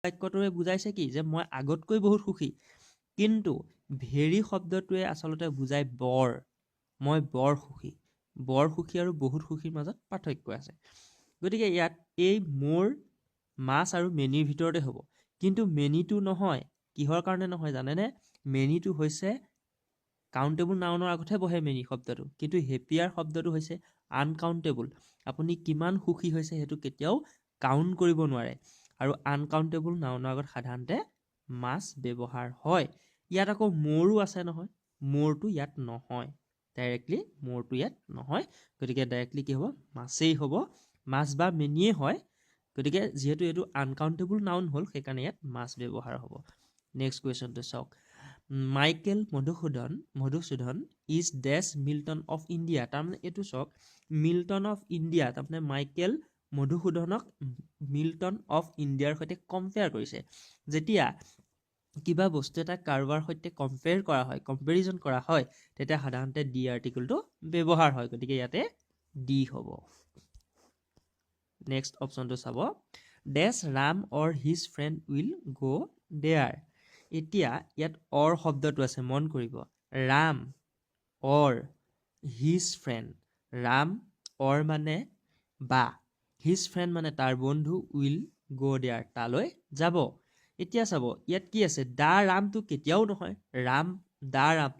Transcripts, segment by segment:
বাক্যটোৱে বুজাইছে কি যে মই আগতকৈ বহুত সুখী কিন্তু ভেৰি শব্দটোৱে আচলতে বুজায় বৰ মই বৰ সুখী আৰু বহুত সুখীৰ মাজত পাৰ্থক্য আছে গতিকে ইয়াত এই মোৰ মাছ আৰু মেনিৰ ভিতৰতে হ'ব কিন্তু মেনিটো নহয় কিহৰ কাৰণে নহয় জানেনে মেনিটো হৈছে কাউণ্টেবল নাউনৰ আগতহে বহে মেনি শব্দটো কিন্তু হেপিয়াৰ শব্দটো হৈছে আনকাউণ্টেবল আপুনি কিমান সুখী হৈছে সেইটো কেতিয়াও কাউণ্ট কৰিব নোৱাৰে আৰু আনকাউণ্টেবল নাউনৰ আগত সাধাৰণতে মাছ ব্যৱহাৰ হয় ইয়াত আকৌ মোৰো আছে নহয় মোৰটো ইয়াত নহয় ডাইৰেক্টলি মোৰটো ইয়াত নহয় গতিকে ডাইৰেক্টলি কি হ'ব মাছেই হ'ব মাছ বা মেনিয়ে হয় গতিকে যেহেতু এইটো আনকাউণ্টেবল নাউন হ'ল সেইকাৰণে ইয়াত মাছ ব্যৱহাৰ হ'ব নেক্সট কুৱেশ্যনটো চাওক Michael Madhusudan is dash Milton of India তাৰমানে এইটো চাওক মিল্টন অফ ইণ্ডিয়া তাৰমানে মাইকেল মধুসূদনক মিল্টন অফ ইণ্ডিয়াৰ সৈতে কম্পেয়াৰ কৰিছে যেতিয়া কিবা বস্তু এটা কাৰোবাৰ সৈতে কম্পেয়াৰ কৰা হয় কম্পেৰিজন কৰা হয় তেতিয়া সাধাৰণতে ডি আৰ্টিকলটো ব্যৱহাৰ হয় গতিকে ইয়াতে ডি হ'ব নেক্সট অপশ্যনটো চাব dash Ram or his friend will go' there এতিয়া ইয়াত অৰ শব্দটো আছে মন কৰিব Ram or his friend Ram or মানে বা হিজ ফ্ৰেণ্ড মানে তাৰ বন্ধু উইল গ' দেয়াৰ তালৈ যাব এতিয়া চাব ইয়াত কি আছে দা ৰামটো কেতিয়াও নহয় ৰাম দা ৰাম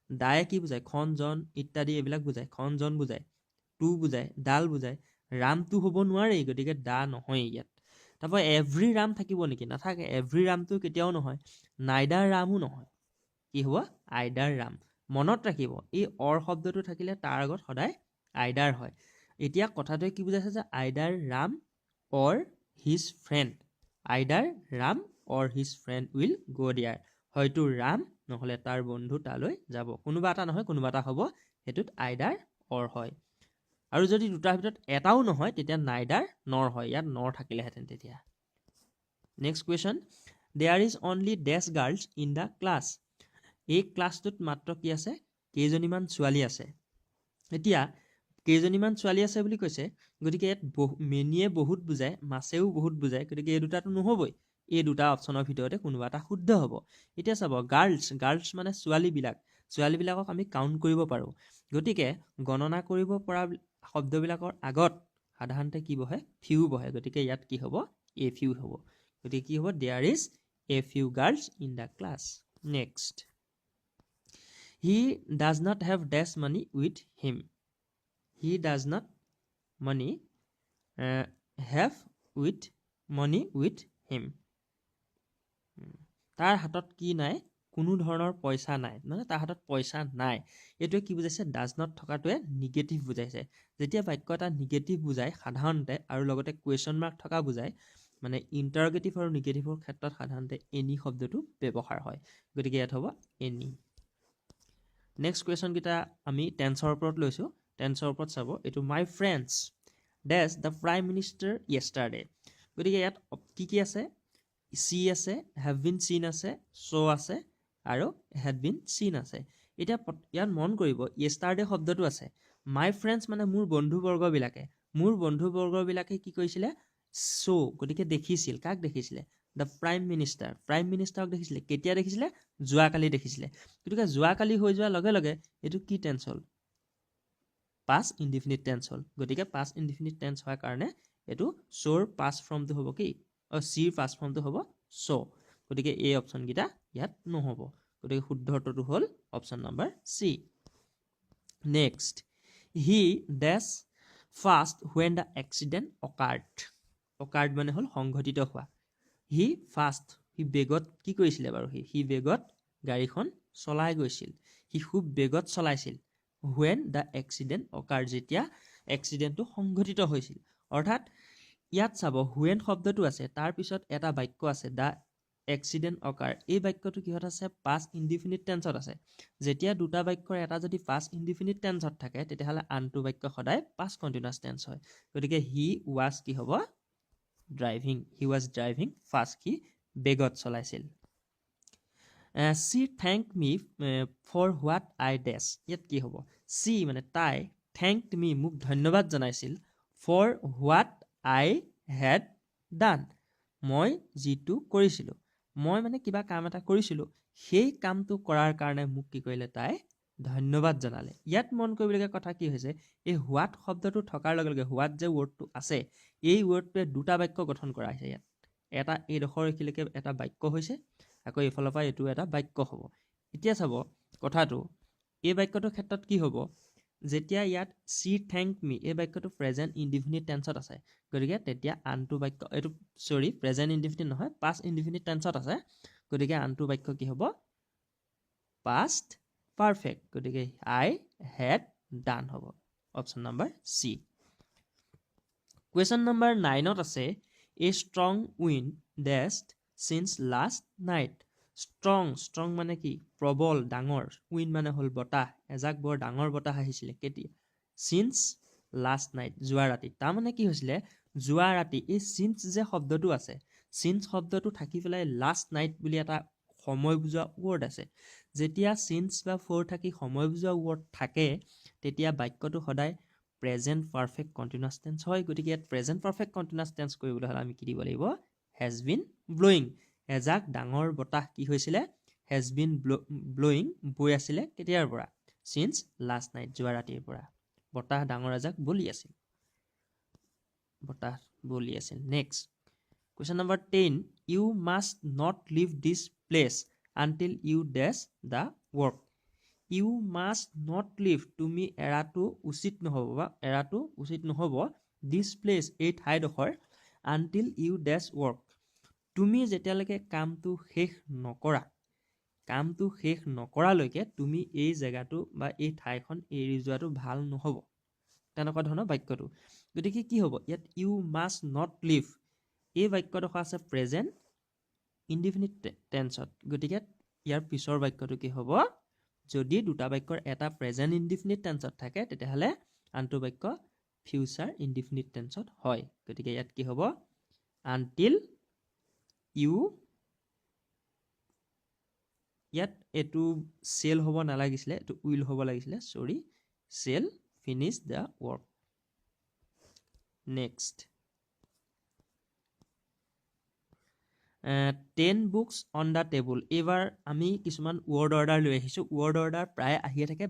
দায়ে কি বুজায় খন ইত্যাদি এইবিলাক বুজায় খন বুজায় টু বুজায় ডাল বুজায় ৰামটো হ'ব নোৱাৰেই গতিকে দা নহয় ইয়াত তাৰপৰা এভৰি ৰাম থাকিব নেকি নাথাকে এভৰি ৰামটো কেতিয়াও নহয় নাইডাৰ ৰামো নহয় কি হ'ব আইডাৰ ৰাম মনত ৰাখিব এই অৰ শব্দটো থাকিলে তাৰ আগত সদায় আইডাৰ হয় এতিয়া কথাটোৱে কি বুজাইছে যে either Ram or his friend either Ram or his friend will go' there হয়তো ৰাম নহ'লে তাৰ বন্ধু তালৈ যাব কোনোবা এটা নহয় কোনোবা এটা হ'ব সেইটোত আইডাৰ অৰ হয় আৰু যদি দুটাৰ ভিতৰত এটাও নহয় তেতিয়া নাইডাৰ নৰ হয় ইয়াত নৰ থাকিলেহেঁতেন তেতিয়া next question there is only dash girls in the class এই ক্লাছটোত মাত্ৰ কি আছে কেইজনীমান ছোৱালী আছে এতিয়া কেইজনীমান ছোৱালী আছে বুলি কৈছে গতিকে ইয়াত মেনিয়ে বহুত বুজায় মাছেও বহুত বুজায় গতিকে এই দুটাটো নহ'বই এই দুটা অপশ্যনৰ ভিতৰতে কোনোবা এটা শুদ্ধ হ'ব এতিয়া চাব গাৰ্লছ মানে ছোৱালীবিলাকক আমি কাউণ্ট কৰিব পাৰোঁ গতিকে গণনা কৰিব পৰা শব্দবিলাকৰ আগত সাধাৰণতে কি বহে ফিউ বহে গতিকে ইয়াত কি হ'ব এ ফিউ হ'ব গতিকে কি হ'ব there is a few girls in the class next he does not have dash money with him he does not money have money with him তাৰ হাতত কি নাই কোনো ধৰণৰ পইচা নাই মানে তাৰ হাতত পইচা নাই এইটোৱে কি বুজাইছে ডাজ নট থকাটোৱে নিগেটিভ বুজাইছে যেতিয়া বাক্য এটা নিগেটিভ বুজায় সাধাৰণতে আৰু লগতে কুৱেশ্যন মাৰ্ক থকা বুজায় মানে ইণ্টাৰগেটিভ আৰু নিগেটিভৰ ক্ষেত্ৰত সাধাৰণতে এনি শব্দটো ব্যৱহাৰ হয় গতিকে ইয়াত হ'ব এনি নেক্সট কুৱেশ্যনকেইটা আমি টেন্সৰ ওপৰত লৈছোঁ টেন্সৰ ওপৰত চাব এইটো my friends dash the prime minister yesterday গতিকে ইয়াত কি আছে চি আছে হেভ বিন চিন আছে চ' আছে আৰু হেড বিন চিন আছে এতিয়া ইয়াত মন কৰিব য়েষ্টাৰডে শব্দটো আছে মাই ফ্ৰেণ্ডছ মানে মোৰ বন্ধুবৰ্গবিলাকে কি কৰিছিলে চ' গতিকে দেখিছিল কাক দেখিছিলে দ্য প্ৰাইম মিনিষ্টাৰক দেখিছিলে কেতিয়া দেখিছিলে যোৱাকালি দেখিছিলে গতিকে যোৱাকালি হৈ যোৱাৰ লগে লগে এইটো কি টেন্স হ'ল পাষ্ট ইনডিফিনিট টেন্স হ'ল গতিকে পাষ্ট ইনডিফিনিট টেন্স হোৱাৰ কাৰণে এইটো শ্ব'ৰ পাষ্ট ফৰ্মটো হ'ব কি চিৰ পাষ্ট ফৰ্মটো হ'ব চ' গতিকে এই অপশ্যনকেইটা ইয়াত নহ'ব গতিকে শুদ্ধটো হ'ল option number C next he dash fast when the accident occurred মানে হ'ল সংঘটিত হোৱা সি বেগত কি কৰিছিলে বাৰু সি বেগত গাড়ীখন চলাই গৈছিল সি খুব বেগত চলাইছিল হুৱেন দ্য এক্সিডেণ্ট অকাৰ্ড যেতিয়া এক্সিডেণ্টটো সংঘটিত হৈছিল অৰ্থাৎ ইয়াত চাব হুৱেন শব্দটো আছে তাৰপিছত এটা বাক্য আছে দ্য এক্সিডেণ্ট অকাৰ এই বাক্যটো কিহত আছে পাষ্ট ইনডিফিনিট টেন্সত আছে যেতিয়া দুটা বাক্যৰ এটা যদি পাষ্ট ইনডিফিনিট টেন্সত থাকে তেতিয়াহ'লে আনটো বাক্য সদায় পাষ্ট কণ্টিনিউৱাছ টেন্স হয় গতিকে হি ৱাজ কি হ'ব ড্ৰাইভিং ফাষ্ট সি বেগত চলাইছিল she thank me for what I dash ইয়াত কি হ'ব চি মানে তাই থেংকড মি মোক ধন্যবাদ জনাইছিল ফৰ হোৱাট আই হেড ডান মই যিটো কৰিছিলোঁ, মই মানে কিবা কাম এটা কৰিছিলোঁ, সেই কামটো কৰাৰ কাৰণে মোক কি কৰিলে তাই ধন্যবাদ জনালে। ইয়াত মন কৰিবলগীয়া কথা কি হৈছে, এই হোৱাট শব্দটো থকাৰ লগে লগে হোৱাট যে ৱৰ্ডটো আছে, এই ৱৰ্ডটোৱে দুটা বাক্য গঠন কৰা হৈছে। ইয়াত এটা এইডোখৰ এইখিলৈকে এটা বাক্য হৈছে, আকৌ এইফালৰ পৰা এইটো এটা বাক্য হ'ব। এতিয়া চাব কথাটো, এই বাক্যটোৰ ক্ষেত্ৰত কি হ'ব, যেতিয়া ইয়াত চি থেংক মি, এই বাক্যটো প্ৰেজেণ্ট ইনডিফিনিট টেন্সত আছে, গতিকে তেতিয়া আনটো বাক্য, এইটো প্ৰেজেণ্ট ইনডিফিনিট নহয়, পাষ্ট ইনডিফিনিট টেন্সত আছে, গতিকে আনটো বাক্য কি হ'ব, পাষ্ট পাৰফেক্ট, গতিকে আই হেড ডান হ'ব, option number C. Question number 9ত আছে, a strong wind dashed since last night. Strong মানে কি, প্ৰবল, ডাঙৰ, উইণ্ড মানে হ'ল বতাহ, এজাক বৰ ডাঙৰ বতাহ আহিছিলে, কেতিয়া, চিন্স লাষ্ট নাইট, যোৱা ৰাতি। তাৰমানে কি হৈছিলে, যোৱা ৰাতি, এই চিন্স যে শব্দটো আছে, চিন্স শব্দটো থাকি পেলাই লাষ্ট নাইট বুলি এটা সময় বুজোৱা ৱৰ্ড আছে। যেতিয়া চিন্স বা ফৰ থাকি সময় বুজোৱা ৱৰ্ড থাকে, তেতিয়া বাক্যটো সদায় প্ৰেজেণ্ট পাৰফেক্ট কণ্টিনিউৱাছ টেন্স হয়। গতিকে ইয়াত প্ৰেজেণ্ট পাৰফেক্ট কণ্টিনিউৱাছ টেন্স কৰিবলৈ হ'লে আমি কি দিব লাগিব, হেজ বিন ব্লয়িং, এজাক ডাঙৰ বতাহ কি হৈছিলে, হেজ বিন ব্লয়িং, বৈ আছিলে কেতিয়াৰ পৰা, চিন্স লাষ্ট নাইট, যোৱা ৰাতিৰ পৰা বতাহ ডাঙৰ এজাক বলি আছিল, বতাহ বলি আছিল। Next question number 10, you must not leave this place until you dash the work. You must not leave, তুমি এৰাটো উচিত নহ'ব বা এৰাটো উচিত নহ'ব, দিছ প্লেচ, এই ঠাইডোখৰ, আনটিল ইউ ডেছ ৱৰ্ক, তুমি যেতিয়ালৈকে কামটো শেষ নকৰা, কামটো শেষ নকৰালৈকে তুমি এই জেগাটো বা এই ঠাইখন এৰি যোৱাটো ভাল নহ'ব, তেনেকুৱা ধৰণৰ বাক্যটো। গতিকে কি হ'ব, ইয়াত ইউ মাষ্ট নট লিভ, এই বাক্যডোখৰ আছে প্ৰেজেণ্ট ইনডিফিনিট টেন্সত, গতিকে ইয়াৰ পিছৰ বাক্যটো কি হ'ব, যদি দুটা বাক্যৰ এটা প্ৰেজেণ্ট ইনডিফিনিট টেন্সত থাকে, তেতিয়াহ'লে আনটো বাক্য ফিউচাৰ ইনডিফিনিট টেন্সত হয়। গতিকে ইয়াত কি হ'ব, আনটিল ইউ, ইয়াত এইটো চেল হ'ব নালাগিছিলে, এইটো উইল হ'ব লাগিছিলে, sorry, shall finish the work. Next 10 books on the table. এইবাৰ আমি কিছুমান ৱৰ্ড অৰ্ডাৰ লৈ আহিছোঁ, ৱৰ্ড অৰ্ডাৰ প্ৰায় আহিয়ে থাকে,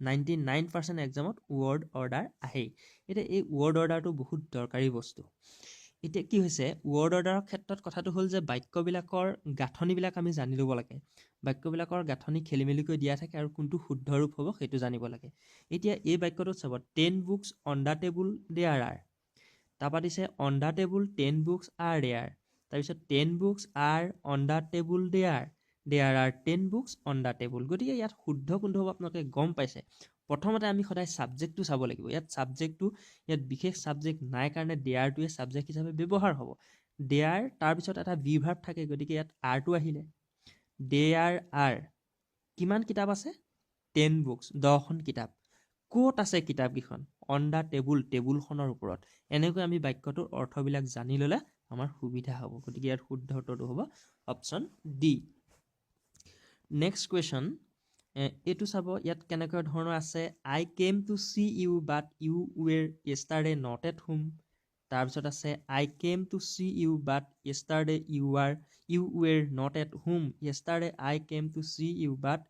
99% এক্সামত ৱৰ্ড অৰ্ডাৰ আহেই। এতিয়া এই ৱৰ্ড অৰ্ডাৰটো বহুত দৰকাৰী বস্তু। এতিয়া কি হৈছে, ৱৰ্ড অৰ্ডাৰৰ ক্ষেত্ৰত কথাটো হ'ল যে বাক্যবিলাকৰ গাঁথনিবিলাক আমি জানি ল'ব লাগে, বাক্যবিলাকৰ গাঁথনি খেলি মেলিকৈ দিয়া থাকে আৰু কোনটো শুদ্ধ ৰূপ হ'ব সেইটো জানিব লাগে। এতিয়া এই বাক্যটোত চাব, 10 books on the table there are, তাৰপৰা দিছে on the table 10 books are there, তাৰপিছত 10 books are on the table there are 10 books on the table. গতিকে ইয়াত শুদ্ধ কোনটো হ'ব আপোনালোকে গম পাইছে। প্ৰথমতে আমি সদায় ছাবজেক্টটো চাব লাগিব, ইয়াত ছাবজেক্টটো, ইয়াত বিশেষ ছাবজেক্ট নাই কাৰণে দেয়াৰটোৱে ছাবজেক্ট হিচাপে ব্যৱহাৰ হ'ব। দেয়াৰ তাৰপিছত এটা বি ভাৰ্ব থাকে, গতিকে ইয়াত আৰটো আহিলে, দেয়াৰ আৰ কিমান কিতাপ আছে, 10 বুকছ, 10খন কিতাপ। ক'ত আছে কিতাপকেইখন, অন দ্য টেবুল, টেবুলখনৰ ওপৰত। এনেকৈ আমি বাক্যটোৰ অৰ্থবিলাক জানি ল'লে আমাৰ সুবিধা হ'ব। গতিকে ইয়াৰ শুদ্ধ উত্তৰটো হ'ব অপশ্যন ডি। নেক্সট কুৱেশ্যন, এইটো চাব, ইয়াত কেনেকুৱা ধৰণৰ আছে, I came to see you but you were yesterday not at home. তাৰপিছত আছে, I came to see you but yesterday you were not at home. Yesterday I came to see you but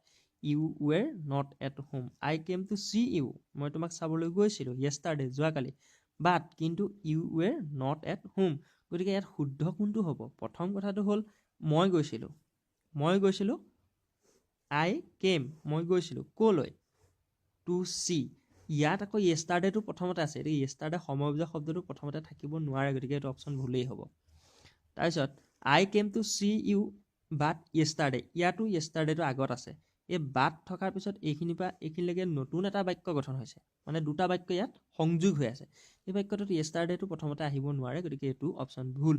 you were not at home. I came to see you, মই তোমাক চাবলৈ গৈছিলোঁ, yesterday যোৱাকালি, but কিন্তু you were not at home. গতিকে ইয়াত শুদ্ধ কোনটো হ'ব, প্ৰথম কথাটো হ'ল মই গৈছিলোঁ, আই কেম, মই গৈছিলোঁ ক'লৈ, টু চি। ইয়াত আকৌ য়েষ্টাৰডেটো প্ৰথমতে আছে, এতিয়া য়েষ্টাৰডে সময় বুজোৱা শব্দটো প্ৰথমতে থাকিব নোৱাৰে, গতিকে এইটো অপশ্যন ভুলেই হ'ব। তাৰপিছত I came to see you but yesterday, ইয়াতো য়েষ্টাৰডেটো আগত আছে, এই বাট থকাৰ পিছত এইখিনিৰ পৰা এইখিনিলৈকে নতুন এটা বাক্য গঠন হৈছে, মানে দুটা বাক্য ইয়াত সংযোগ হৈ আছে। এই বাক্যটোত য়েষ্টাৰডেটো প্ৰথমতে আহিব নোৱাৰে, গতিকে এইটো অপশ্যন ভুল।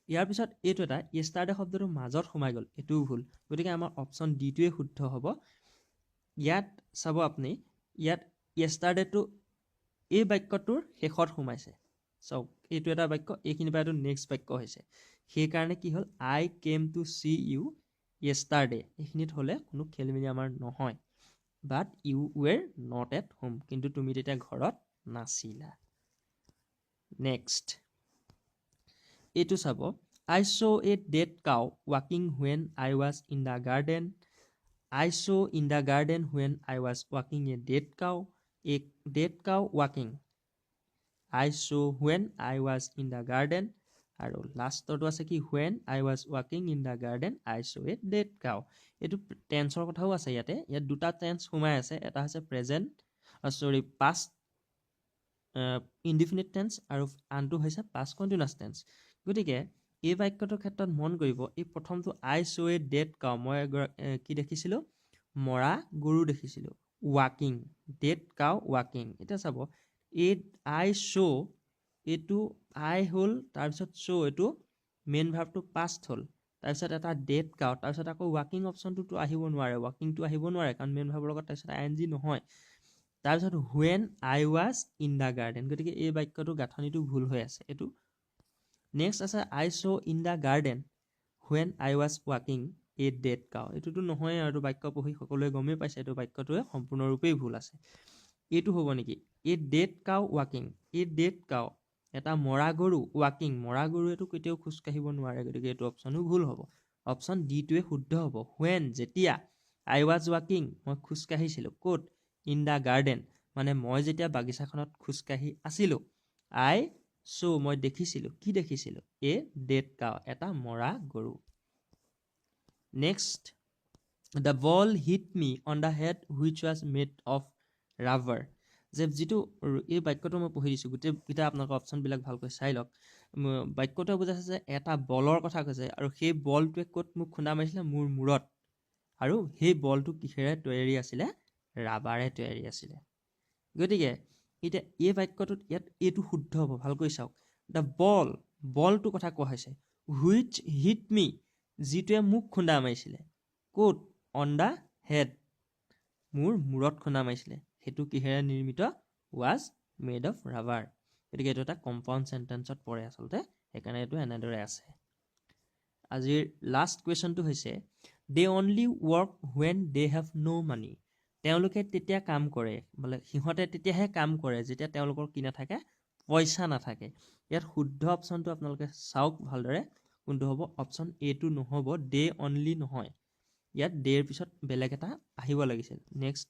ইয়াৰ পিছত এইটো এটা য়েষ্টাৰডে শব্দটো মাজত সোমাই গ'ল, এইটোও ভুল, গতিকে আমাৰ অপশ্যন ডিটোৱে শুদ্ধ হ'ব। ইয়াত চাব আপুনি, ইয়াত য়েষ্টাৰডেটো এই বাক্যটোৰ শেষত সোমাইছে, চাওক এইটো এটা বাক্য, এইখিনিৰ পৰা এইটো নেক্সট বাক্য হৈছে, সেইকাৰণে কি হ'ল, I came to see you yesterday, এইখিনিত হ'লে কোনো খেলি মেলি আমাৰ নহয়, but you were not at home, কিন্তু তুমি তেতিয়া ঘৰত নাছিলা। নেক্সট এইটো চাব, I saw a dead cow walking when I was in the garden. I saw in the garden when I was walking a dead cow walking. I saw when I was in the garden. আৰু লাষ্টটো আছে কি when I was walking in the garden I saw a dead cow. এইটো টেন্সৰ কথাও আছে ইয়াত দুটা tense সোমাই আছে এটা হৈছে প্ৰেজেন্ট past indefinite tense আৰু আনটো হৈছে past continuous tense. গতিকে এই বাক্যটোৰ ক্ষেত্ৰত মন কৰিব এই প্ৰথমটো I saw a dead cow মই কি দেখিছিলোঁ মৰা গৰু দেখিছিলোঁ walking dead cow walking. এতিয়া চাব এই I saw এইটো I হ'ল তাৰপিছত show এইটো মেইন ভাৰ্বটো past হ'ল তাৰপিছত এটা dead cow তাৰপিছত আকৌ walking অপশ্যনটোতো আহিব নোৱাৰে walkingটো আহিব নোৱাৰে কাৰণ মেইন ভাৰ্বৰ লগত তাৰপিছত ing নহয় তাৰপিছত when I was in the garden গতিকে এই বাক্যটো গাঁথনিটো ভুল হৈ আছে এইটো নেক্সট আছে I saw in the garden when I was walking a dead cow এইটোতো নহয় আৰু বাক্য পঢ়ি সকলোৱে গমেই পাইছে এইটো বাক্যটোৱে সম্পূৰ্ণৰূপেই ভুল আছে এইটো হ'ব নেকি a dead cow walking a dead cow এটা মৰা গৰু walking মৰা গৰুৱেটো কেতিয়াও খোজ কাঢ়িব নোৱাৰে গতিকে এইটো অপশ্যনো ভুল হ'ব অপশ্যন ডি টোৱে শুদ্ধ হ'ব when যেতিয়া I was walking মই খোজ কাঢ়িছিলোঁ ক'ত in the garden মানে মই যেতিয়া বাগিচাখনত খোজ কাঢ়ি আছিলোঁ I saw মই দেখিছিলোঁ কি দেখিছিলোঁ a dead cow এটা মৰা গৰু next the ball hit me on the head which was made of rubber যে যিটো এই বাক্যটো মই পঢ়ি দিছোঁ গোটেইকেইটা আপোনালোকে অপশ্যনবিলাক ভালকৈ চাই লওক বাক্যটোৱে বুজাইছে যে এটা বলৰ কথা কৈছে আৰু সেই বলটোৱে ক'ত মোক খুন্দা মাৰিছিলে মোৰ মূৰত আৰু সেই বলটো কিহেৰে তৈয়াৰী আছিলে ৰাবাৰে তৈয়াৰী আছিলে গতিকে এতিয়া এই বাক্যটোত ইয়াত এইটো শুদ্ধ হ'ব ভালকৈ চাওক দ্য বলটো কথা কোৱা হৈছে হুইচ হিট মি যিটোৱে মোক খুন্দা মাৰিছিলে ক'ত অন দ্য হেড মোৰ মূৰত খুন্দা মাৰিছিলে সেইটো কিহেৰে নিৰ্মিত ৱাজ মেড অফ ৰাবাৰ গতিকে এইটো এটা কম্পাউণ্ড চেণ্টেন্সত পৰে আচলতে সেইকাৰণে এইটো এনেদৰে আছে আজিৰ লাষ্ট কুৱেশ্যনটো হৈছে they only work when they have no' money তেওঁলোকে তেতিয়া কাম কৰে বোলে সিহঁতে তেতিয়াহে কাম কৰে যেতিয়া তেওঁলোকৰ কি নাথাকে পইচা নাথাকে ইয়াত শুদ্ধ অপশ্যনটো আপোনালোকে চাওক ভালদৰে কোনটো হ'ব অপশ্যন এটো নহ'ব দে অনলি নহয় ইয়াত দেৰ পিছত বেলেগ এটা আহিব লাগিছিল নেক্সট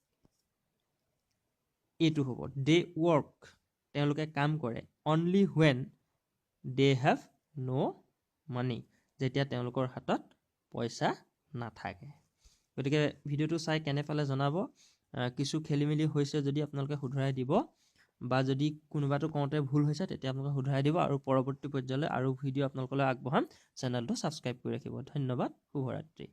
এইটো হ'ব দে ৱৰ্ক তেওঁলোকে কাম কৰে only when they have no' money যেতিয়া তেওঁলোকৰ হাতত পইচা নাথাকে গতিকে ভিডিঅ'টো চাই কেনে পালে জনাব কিছু খেলিমেলি হৈছে যদি আপোনালোকে শুধৰাই দিব বা যদি কোনোবাটো কওঁতে ভুল হৈছে তেতিয়া আপোনালোকে শুধৰাই দিব আৰু পৰৱৰ্তী পৰ্যায়লৈ আৰু ভিডিঅ' আপোনালোকলৈ আগবঢ়াম চেনেলটো ছাবস্ক্ৰাইব কৰি ৰাখিব ধন্যবাদ শুভৰাত্ৰি